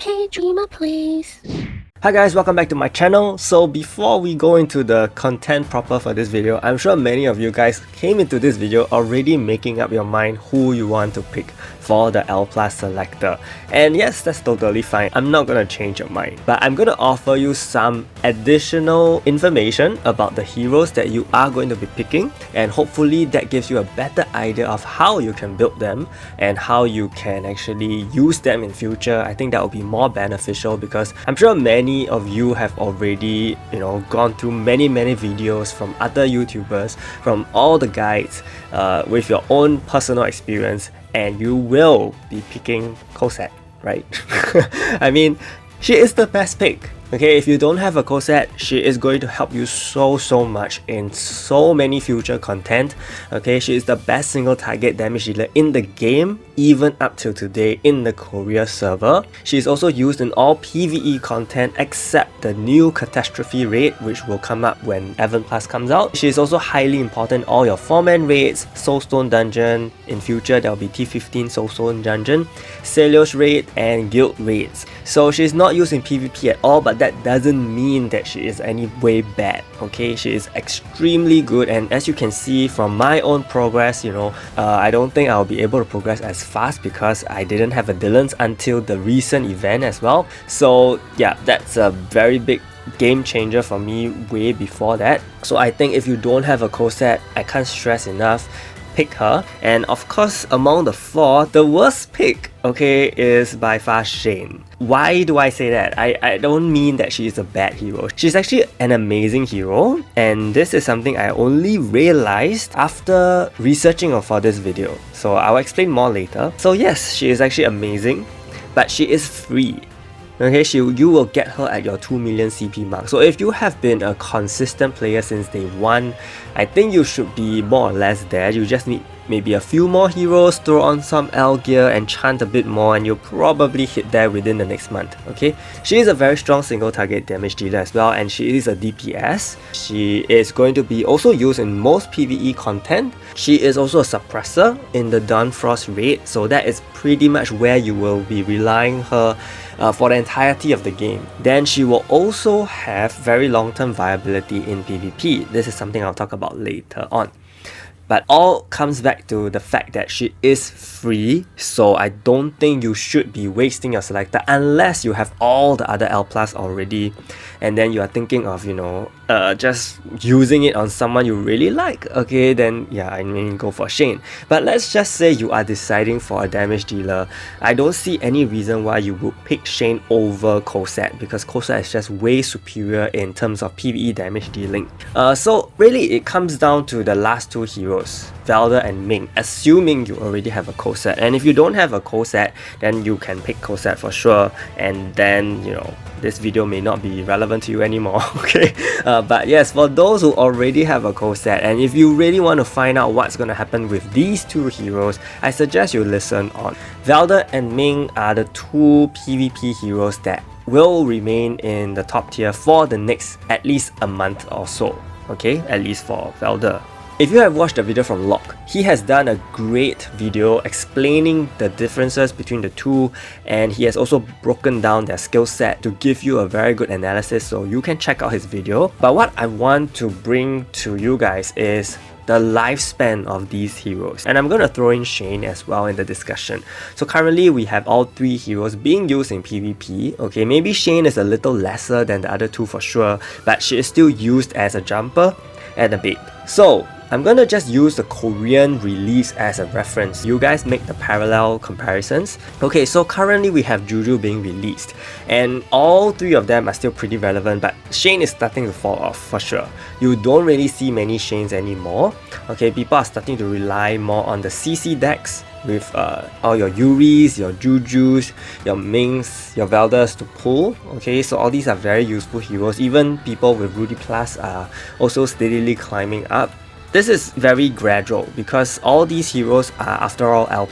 Okay, dreamer, please. Hi guys, welcome back to my channel. So before we go into the content proper for this video, I'm sure many of you guys came into this video already making up your mind who you want to pick for the L Plus Selector. And yes, that's totally fine. I'm not gonna change your mind, but I'm gonna offer you some additional information about the heroes that you are going to be picking, and hopefully that gives you a better idea of how you can build them and how you can actually use them in future. I think that will be more beneficial because I'm sure many of you have already gone through many videos from other YouTubers, from all the guides, with your own personal experience, and you will be picking Cosette, right? I mean, she is the best pick. Okay, if you don't have a Cosette, she is going to help you so much in so many future content. Okay, she is the best single target damage dealer in the game, even up till today in the Korea server. She is also used in all PvE content except the new Catastrophe raid, which will come up when Evan Plus comes out. She is also highly important in all your 4-man raids, Soulstone Dungeon. In future, there will be T15 Soulstone Dungeon, Celios raid, and Guild raids. So she is not used in PvP at all, but that doesn't mean that she is any way bad. Okay, she is extremely good, and as you can see from my own progress, I don't think I'll be able to progress as fast because I didn't have a Dylan's until the recent event as well. So yeah, that's a very big game changer for me way before that. So I think if you don't have a Cosette, I can't stress enough, pick her. And of course, among the 4, the worst pick, okay, is by far Shane. Why do I say that? I don't mean that she is a bad hero. She's actually an amazing hero, and this is something I only realized after researching for this video. So I'll explain more later. So yes, she is actually amazing, but she is free. Okay, you will get her at your 2 million CP mark. So if you have been a consistent player since day 1, I think you should be more or less there. You just need maybe a few more heroes, throw on some L gear and chant a bit more, and you'll probably hit there within the next month. Okay, she is a very strong single target damage dealer as well, and she is a DPS. She is going to be also used in most PvE content. She is also a suppressor in the Dawnfrost raid, so that is pretty much where you will be relying her for the entirety of the game. Then she will also have very long-term viability in PvP. This is something I'll talk about later on. But all comes back to the fact that she is free, so I don't think you should be wasting your Selector unless you have all the other L Plus already, and then you are thinking of, just using it on someone you really like. Okay, then yeah, I mean, go for Shane. But let's just say you are deciding for a damage dealer. I don't see any reason why you would pick Shane over Cosette, because Cosette is just way superior in terms of PvE damage dealing. So really, it comes down to the last 2 heroes, Valdur and Ming, assuming you already have a Cosette. And if you don't have a Cosette, then you can pick Cosette for sure, and then this video may not be relevant to you anymore. Okay, but yes, for those who already have a Cosette, and if you really want to find out what's going to happen with these 2 heroes, I suggest you listen on. Valdur and Ming are the 2 PvP heroes that will remain in the top tier for the next at least a month or so. Okay, at least for Valdur. If you have watched the video from Locke, he has done a great video explaining the differences between the 2, and he has also broken down their skill set to give you a very good analysis, so you can check out his video. But what I want to bring to you guys is the lifespan of these heroes, and I'm gonna throw in Shane as well in the discussion. So currently we have all 3 heroes being used in PvP. Okay, maybe Shane is a little lesser than the other 2 for sure, but she is still used as a jumper and a bait. So I'm gonna just use the Korean release as a reference. You guys make the parallel comparisons. Okay, so currently we have Juju being released, and all 3 of them are still pretty relevant, but Shane is starting to fall off for sure. You don't really see many Shanes anymore. Okay, people are starting to rely more on the CC decks with all your Yuris, your Jujus, your Mings, your Valdurs to pull. Okay, so all these are very useful heroes. Even people with Rudy Plus are also steadily climbing up. This is very gradual because all these heroes are after all L+,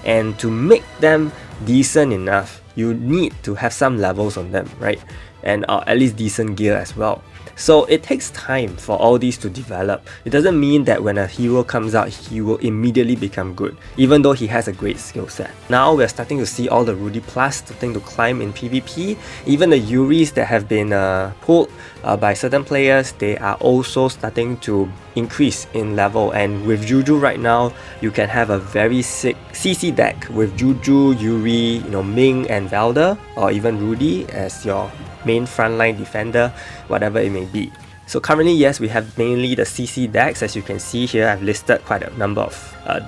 and to make them decent enough, you need to have some levels on them, right? And at least decent gear as well. So it takes time for all these to develop. It doesn't mean that when a hero comes out, he will immediately become good, even though he has a great skill set. Now we're starting to see all the Rudy Plus starting to climb in PvP. Even the Yuris that have been pulled by certain players, they are also starting to increase in level. And with Juju right now, you can have a very sick CC deck with Juju, Yuri, Ming and Valdur, or even Rudy as your main frontline defender, whatever it may be. So currently, yes, we have mainly the CC decks. As you can see here, I've listed quite a number of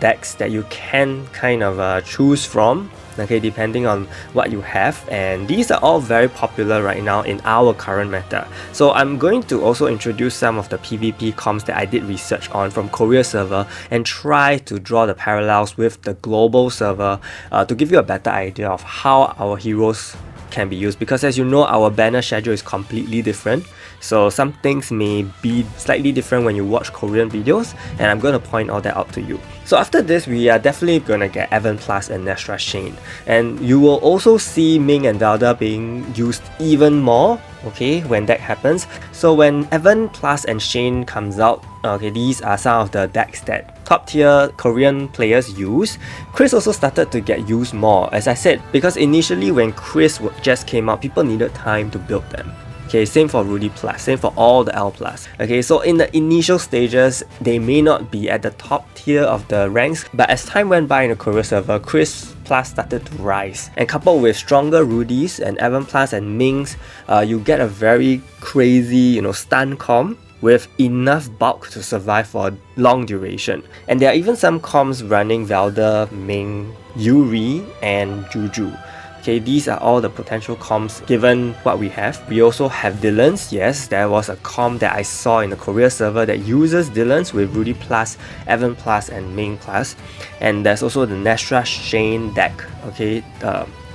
decks that you can kind of choose from, okay, depending on what you have, and these are all very popular right now in our current meta. So I'm going to also introduce some of the PvP comps that I did research on from Korea server and try to draw the parallels with the global server to give you a better idea of how our heroes can be used, because as you know, our banner schedule is completely different, so some things may be slightly different when you watch Korean videos, and I'm going to point all that out to you. So after this, we are definitely going to get Evan Plus and Nestra Shane, and you will also see Ming and Valdur being used even more, okay, when that happens. So when Evan Plus and Shane comes out, okay, these are some of the decks that top tier Korean players use. Chris also started to get used more, as I said, because initially when Chris just came out, people needed time to build them. Okay, same for Rudy Plus, same for all the L Plus. Okay, so in the initial stages, they may not be at the top tier of the ranks, but as time went by in the Korea server, Chris Plus started to rise. And coupled with stronger Rudys and Evan Plus and Mings, you get a very crazy, stun comp with enough bulk to survive for a long duration. And there are even some comps running Valdur, Ming, Yuri, and Juju. Okay, these are all the potential comps given what we have. We also have Dylan's. Yes, there was a comp that I saw in the Korea server that uses Dylan's with Rudy Plus, Evan Plus, and Ming Plus. And there's also the Nestra Shane deck, okay,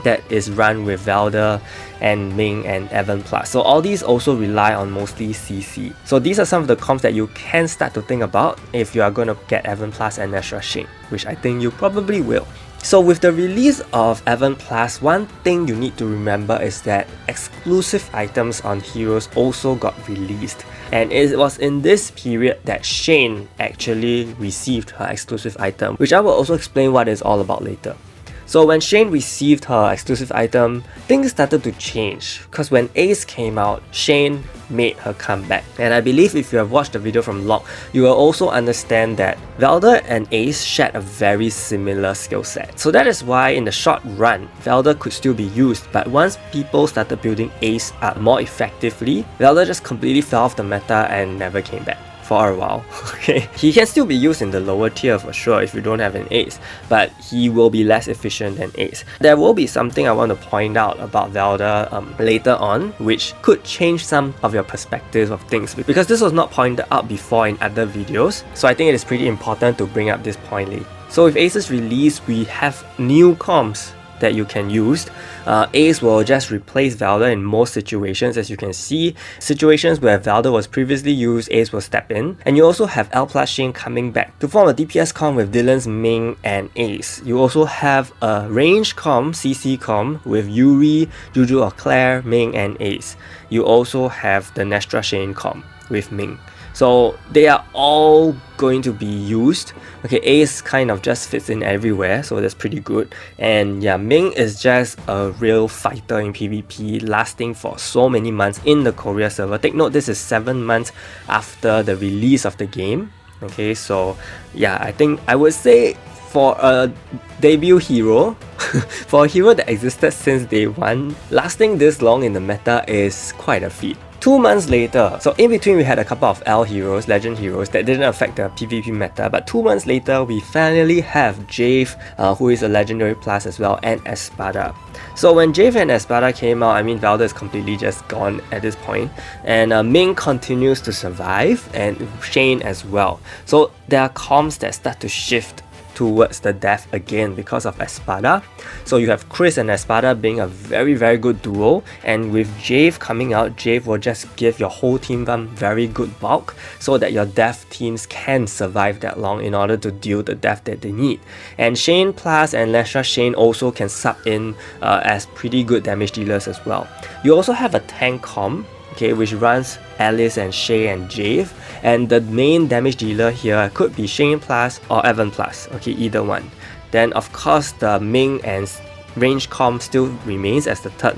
that is run with Valdur and Ming and Evan Plus. So all these also rely on mostly CC. So these are some of the comps that you can start to think about if you are going to get Evan Plus and Nestra Shane, which I think you probably will. So with the release of Evan Plus, one thing you need to remember is that exclusive items on heroes also got released. And it was in this period that Shane actually received her exclusive item, which I will also explain what it's all about later. So when Shane received her exclusive item, things started to change, because when Ace came out, Shane made her comeback. And I believe if you have watched the video from Locke, you will also understand that Valdur and Ace shared a very similar skill set. So that is why in the short run, Valdur could still be used, but once people started building Ace up more effectively, Valdur just completely fell off the meta and never came back for a while. Okay, he can still be used in the lower tier for sure if you don't have an Ace, but he will be less efficient than Ace. There will be something I want to point out about Valdur later on, which could change some of your perspectives of things, because this was not pointed out before in other videos, so I think it is pretty important to bring up this point later. So with Ace's release, we have new comps that you can use. Ace will just replace Valdur in most situations. As you can see, situations where Valdur was previously used, Ace will step in. And you also have L plus Shane coming back to form a DPS comp with Dylan's, Ming, and Ace. You also have a range comp, CC comp, with Yuri, Juju or Claire, Ming, and Ace. You also have the Nestra Shane comp with Ming. So they are all going to be used. Okay, Ace kind of just fits in everywhere, so that's pretty good. And yeah, Ming is just a real fighter in PvP, lasting for so many months in the Korea server. Take note, this is 7 months after the release of the game. Okay, so yeah, I think I would say for a debut hero, for a hero that existed since day one, lasting this long in the meta is quite a feat. 2 months later, so in between we had a couple of L heroes, legend heroes that didn't affect the PvP meta, but 2 months later we finally have Jave, who is a legendary plus as well, and Espada. So when Jave and Espada came out, I mean Valdur is completely just gone at this point, and Ming continues to survive, and Shane as well. So there are comps that start to shift towards the death again because of Espada. So you have Chris and Espada being a very good duo, and with Jave coming out, Jave will just give your whole team some very good bulk so that your death teams can survive that long in order to deal the death that they need. And Shane Plus and Nestra Shane also can sub in as pretty good damage dealers as well. You also have a tank comp, okay, which runs Alice and Shay and Jave, and the main damage dealer here could be Shane Plus or Evan Plus, okay, either one. Then of course the Ming and range comp still remains as the third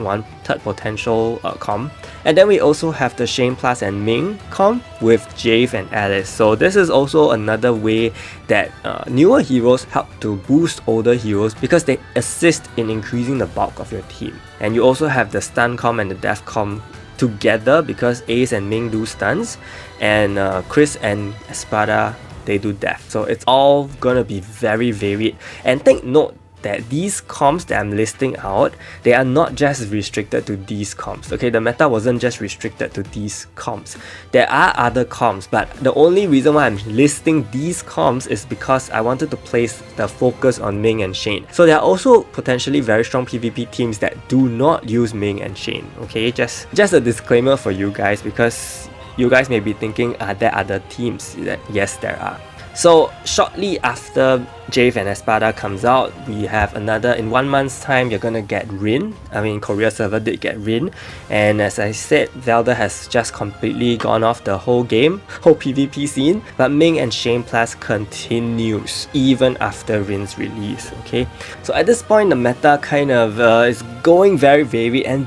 potential comp. And then we also have the Shane Plus and Ming comp with Jave and Alice. So this is also another way that newer heroes help to boost older heroes because they assist in increasing the bulk of your team. And you also have the stun comp and the death comp together because Ace and Ming do stuns, and Chris and Espada, they do death. So it's all gonna be very varied. And take note that these comps that I'm listing out, they are not just restricted to these comps. Okay, the meta wasn't just restricted to these comps. There are other comps, but the only reason why I'm listing these comps is because I wanted to place the focus on Ming and Shane. So there are also potentially very strong PvP teams that do not use Ming and Shane. Okay, just a disclaimer for you guys, because you guys may be thinking, are there other teams? Yes, there are. So shortly after Jave and Espada comes out, we have another, in 1 month's time, you're gonna get Rin. I mean, Korea server did get Rin. And as I said, Valdur has just completely gone off the whole game, whole PvP scene. But Ming and Shane Plus continues even after Rin's release, okay? So at this point, the meta kind of is going very varied and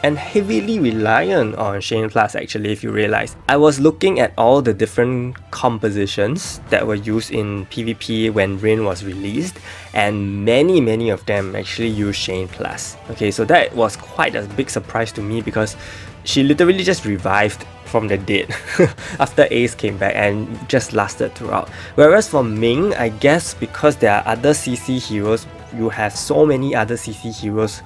and heavily reliant on Shane Plus actually, if you realize. I was looking at all the different compositions that were used in PvP when Rin was released, and many of them actually use Shane Plus. Okay, so that was quite a big surprise to me because she literally just revived from the dead after Ace came back and just lasted throughout. Whereas for Ming, I guess because there are other CC heroes, you have so many other CC heroes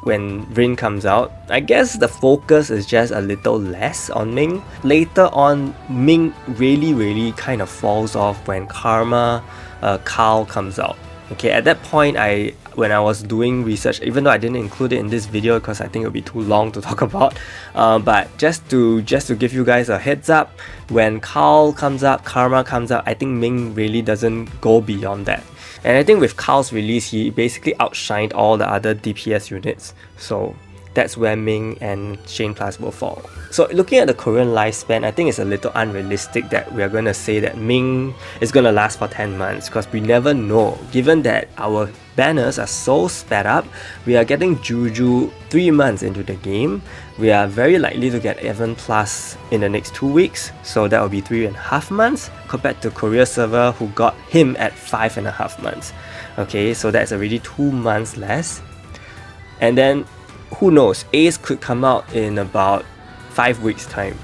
when Rin comes out, I guess the focus is just a little less on Ming. Later on, Ming really kind of falls off when Karma Carl comes out. Okay, at that point, when I was doing research, even though I didn't include it in this video because I think it would be too long to talk about, but just to give you guys a heads up, when Carl comes up, Karma comes up, I think Ming really doesn't go beyond that. And I think with Carl's release, he basically outshined all the other DPS units. So that's where Ming and Shane Plus will fall. So looking at the Korean lifespan, I think it's a little unrealistic that we are going to say that Ming is going to last for 10 months because we never know. Given that our banners are so sped up, we are getting Juju 3 months into the game. We are very likely to get Evan Plus in the next 2 weeks, so that will be 3.5 months compared to Korea server who got him at 5.5 months. Okay, so that's already 2 months less. And then who knows, Ace could come out in about 5 weeks time,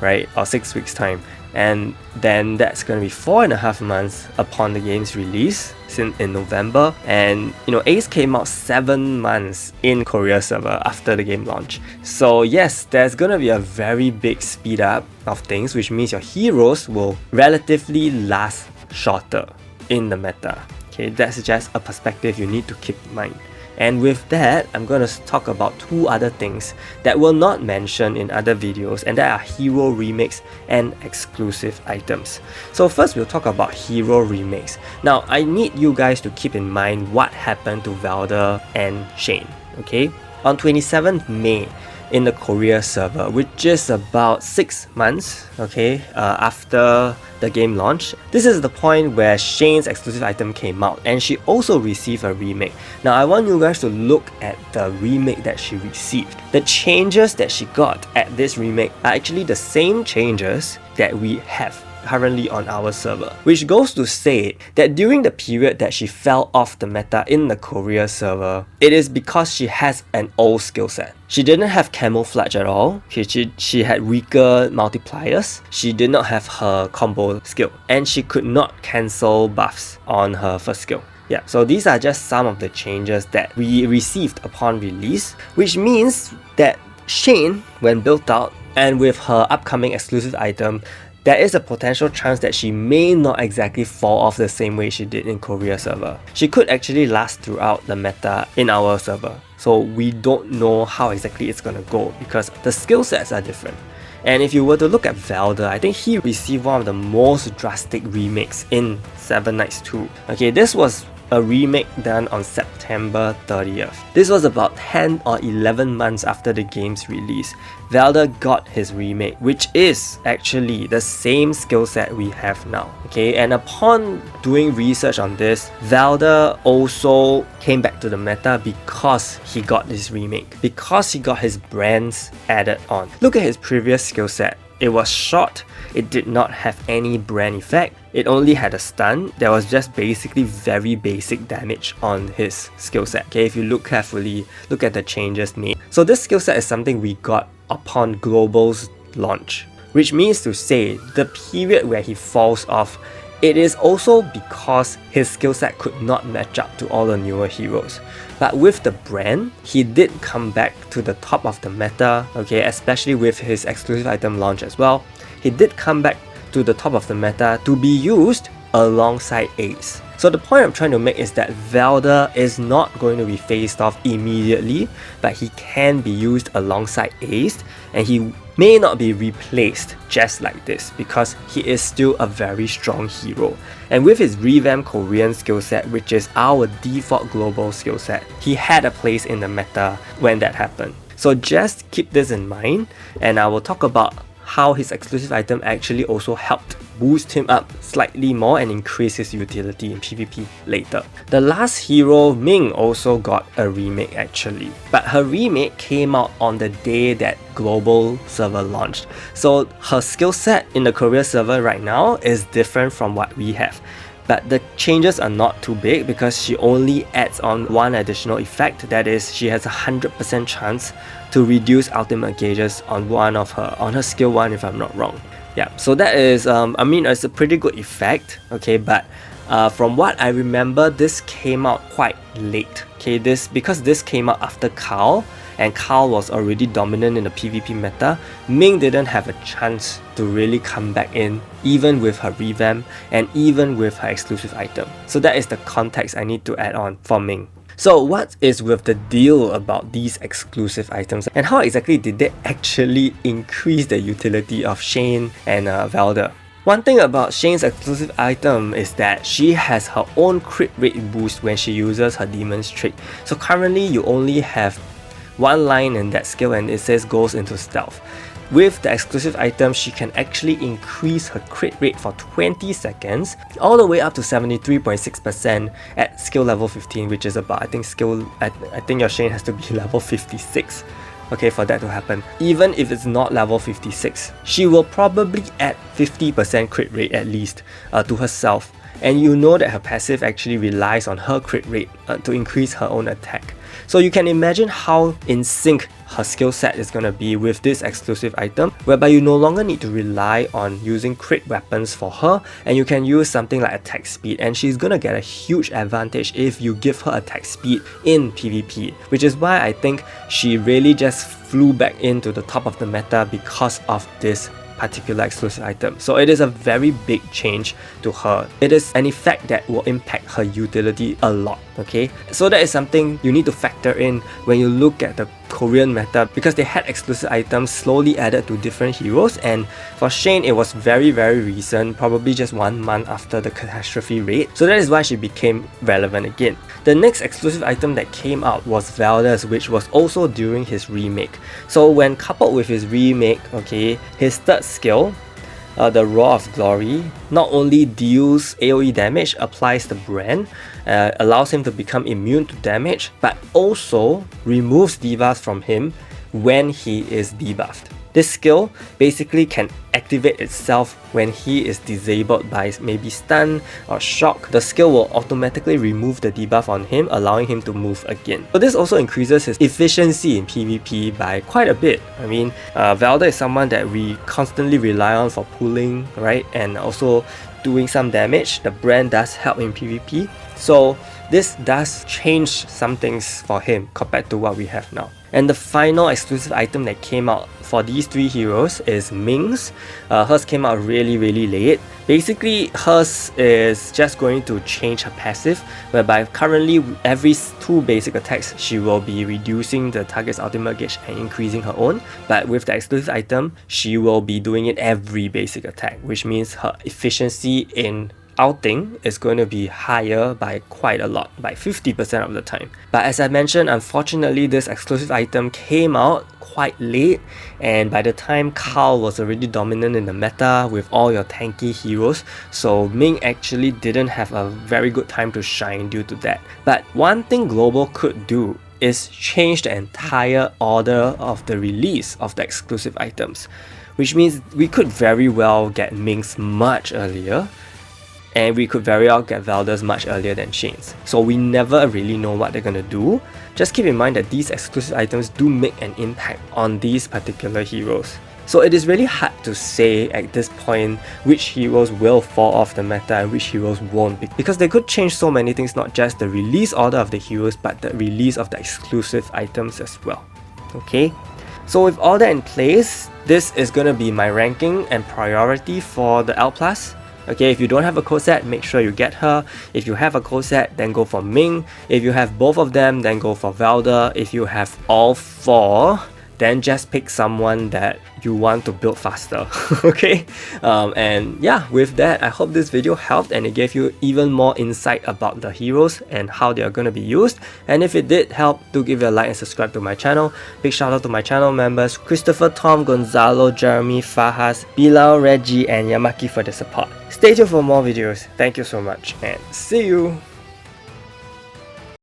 right, or 6 weeks time, and then that's going to be 4.5 months upon the game's release in November. And you know, Ace came out 7 months in Korea server after the game launch. So yes, there's going to be a very big speed up of things, which means your heroes will relatively last shorter in the meta. Okay, that's just a perspective you need to keep in mind. And with that, I'm going to talk about 2 other things that were not mentioned in other videos, and that are hero remakes and exclusive items. So first, we'll talk about hero remakes. Now, I need you guys to keep in mind what happened to Valdur and Shane. Okay, on 27th May, in the Korea server, which is about 6 months, okay, after the game launch. This is the point where Shane's exclusive item came out, and she also received a remake. Now I want you guys to look at the remake that she received. The changes that she got at this remake are actually the same changes that we have currently on our server, which goes to say that during the period that she fell off the meta in the Korea server, it is because she has an old skill set. She didn't have camouflage at all. She had weaker multipliers. She did not have her combo skill, and she could not cancel buffs on her first skill. Yeah, so these are just some of the changes that we received upon release, which means that Shane, when built out, and with her upcoming exclusive item, there is a potential chance that she may not exactly fall off the same way she did in Korea server. She could actually last throughout the meta in our server. So we don't know how exactly it's gonna go because the skill sets are different. And if you were to look at Valdur, I think he received one of the most drastic remakes in Seven Knights 2. Okay, this was a remake done on September 30th. This was about 10 or 11 months after the game's release. Valdur got his remake, which is actually the same skill set we have now. Okay, and upon doing research on this, Valdur also came back to the meta because he got this remake, because he got his brands added on. Look at his previous skill set. It was short, it did not have any brand effect, it only had a stun. There was just basically very basic damage on his skill set. Okay, if you look carefully, look at the changes made. So this skill set is something we got upon Global's launch, which means to say the period where he falls off, it is also because his skill set could not match up to all the newer heroes. But with the brand, he did come back to the top of the meta, okay, especially with his exclusive item launch as well. He did come back to the top of the meta to be used alongside Ace. So the point I'm trying to make is that Valdur is not going to be phased off immediately, but he can be used alongside Ace, and he may not be replaced just like this because he is still a very strong hero. And with his revamped Korean skill set, which is our default global skill set, he had a place in the meta when that happened. So just keep this in mind, and I will talk about how his exclusive item actually also helped boost him up slightly more and increase his utility in PvP later. The last hero, Ming, also got a remake actually, but her remake came out on the day that Global server launched. So her skill set in the Korea server right now is different from what we have. But the changes are not too big because she only adds on one additional effect, that is, she has a 100% chance to reduce ultimate gauges on on her skill 1 if I'm not wrong. Yeah, so that is, I mean, it's a pretty good effect, okay, but from what I remember, this came out quite late, okay, because this came out after Carl, and Carl was already dominant in the PvP meta. Ming didn't have a chance to really come back in, even with her revamp and even with her exclusive item. So that is the context I need to add on for Ming. So what is with the deal about these exclusive items, and how exactly did they actually increase the utility of Shane and Valdur? One thing about Shane's exclusive item is that she has her own crit rate boost when she uses her demon's trait. So currently you only have one line in that skill and it says goes into stealth. With the exclusive item, she can actually increase her crit rate for 20 seconds all the way up to 73.6% at skill level 15, which is about, I think your Shane has to be level 56, okay, for that to happen. Even if it's not level 56, she will probably add 50% crit rate at least to herself. And you know that her passive actually relies on her crit rate to increase her own attack. So you can imagine how in sync her skill set is going to be with this exclusive item, whereby you no longer need to rely on using crit weapons for her, and you can use something like attack speed, and she's going to get a huge advantage if you give her attack speed in PvP, which is why I think she really just flew back into the top of the meta because of this particular exclusive item. So it is a very big change to her. It is an effect that will impact her utility a lot, okay? So that is something you need to factor in when you look at the Korean meta, because they had exclusive items slowly added to different heroes, and for Shane it was very recent, probably just 1 month after the catastrophe raid. So that is why she became relevant again. The next exclusive item that came out was Valdur's, which was also during his remake. So when coupled with his remake, okay, his third skill, the Roar of Glory, not only deals AoE damage, applies the brand, allows him to become immune to damage, but also removes debuffs from him when he is debuffed. This skill basically can activate itself when he is disabled by maybe stun or shock. The skill will automatically remove the debuff on him, allowing him to move again. So this also increases his efficiency in PvP by quite a bit. I mean, Valdur is someone that we constantly rely on for pulling, right? And also doing some damage. The brand does help in PvP. So this does change some things for him compared to what we have now. And the final exclusive item that came out for these three heroes is Ming's. Hers came out really late. Basically, hers is just going to change her passive, whereby currently every 2 basic attacks she will be reducing the target's ultimate gauge and increasing her own. But with the exclusive item, she will be doing it every basic attack, which means her efficiency in outing is going to be higher by quite a lot, by 50% of the time. But as I mentioned, unfortunately this exclusive item came out quite late, and by the time Carl was already dominant in the meta with all your tanky heroes, so Ming actually didn't have a very good time to shine due to that. But one thing Global could do is change the entire order of the release of the exclusive items, which means we could very well get Ming's much earlier, and we could very well get Valdur's much earlier than Shane's. So we never really know what they're gonna do. Just keep in mind that these exclusive items do make an impact on these particular heroes. So it is really hard to say at this point which heroes will fall off the meta and which heroes won't, because they could change so many things, not just the release order of the heroes, but the release of the exclusive items as well. Okay? So with all that in place, this is gonna be my ranking and priority for the L+. Okay, if you don't have a code set, make sure you get her. If you have a code set, then go for Ming. If you have both of them, then go for Valdur. If you have all 4, then just pick someone that you want to build faster. Okay, and yeah, with that, I hope this video helped and it gave you even more insight about the heroes and how they are going to be used. And if it did help, do give it a like and subscribe to my channel. Big shout out to my channel members Christopher, Tom, Gonzalo, Jeremy, Fahas, Bilal, Reggie and Yamaki for the support. Stay tuned for more videos. Thank you so much and see you!